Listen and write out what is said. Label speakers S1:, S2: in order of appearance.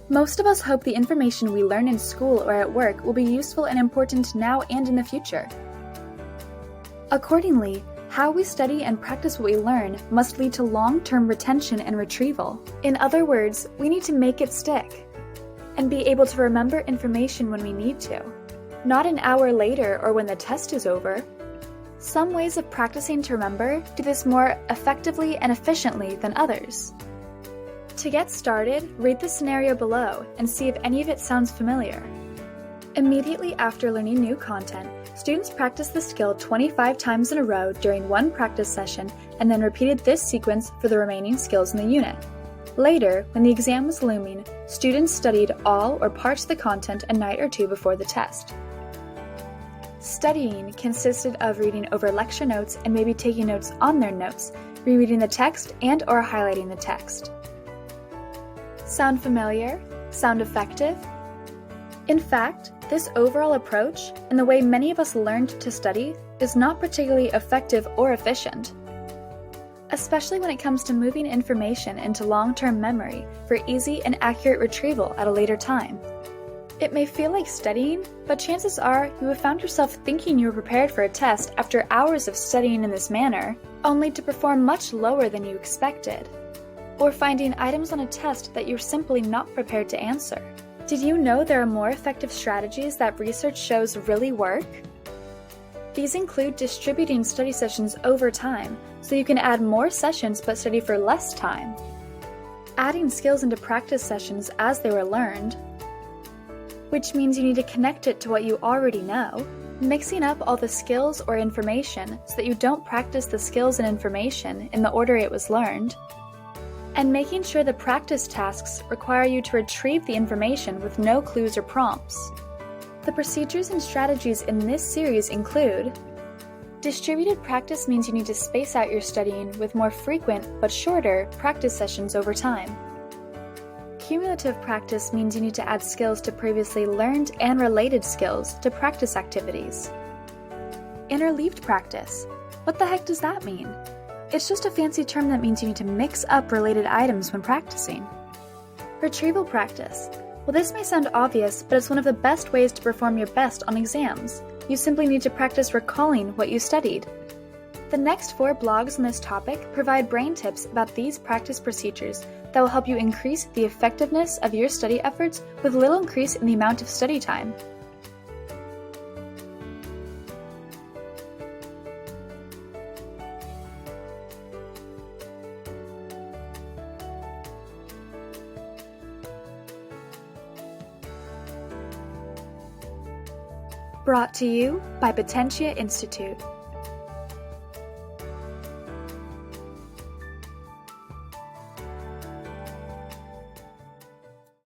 S1: Most of us hope the information we learn in school or at work will be useful and important now and in the future. Accordingly, how we study and practice what we learn must lead to long-term retention and retrieval. In other words, we need to make it stick and be able to remember information when we need to, not an hour later or when the test is over. Some ways of practicing to remember do this more effectively and efficiently than others. To get started, read the scenario below and see if any of it sounds familiar. Immediately after learning new content, students practiced the skill 25 times in a row during one practice session and then repeated this sequence for the remaining skills in the unit. Later, when the exam was looming, students studied all or parts of the content a night or two before the test. Studying consisted of reading over lecture notes and maybe taking notes on their notes, rereading the text and/or highlighting the text. Sound familiar? Sound effective? In fact, this overall approach, and the way many of us learned to study, is not particularly effective or efficient, especially when it comes to moving information into long-term memory for easy and accurate retrieval at a later time. It may feel like studying, but chances are you have found yourself thinking you were prepared for a test after hours of studying in this manner, only to perform much lower than you expected, or finding items on a test that you're simply not prepared to answer. Did you know there are more effective strategies that research shows really work? These include distributing study sessions over time, so you can add more sessions but study for less time, adding skills into practice sessions as they were learned, which means you need to connect it to what you already know, mixing up all the skills or information so that you don't practice the skills and information in the order it was learned, and making sure the practice tasks require you to retrieve the information with no clues or prompts. The procedures and strategies in this series include: distributed practice means you need to space out your studying with more frequent but shorter practice sessions over time. Cumulative practice means you need to add skills to previously learned and related skills to practice activities. Interleaved practice. What the heck does that mean? It's just a fancy term that means you need to mix up related items when practicing. Retrieval practice. Well, this may sound obvious, but it's one of the best ways to perform your best on exams. You simply need to practice recalling what you studied. The next 4 blogs on this topic provide brain tips about these practice procedures that will help you increase the effectiveness of your study efforts with little increase in the amount of study time. Brought to you by Potentia Institute.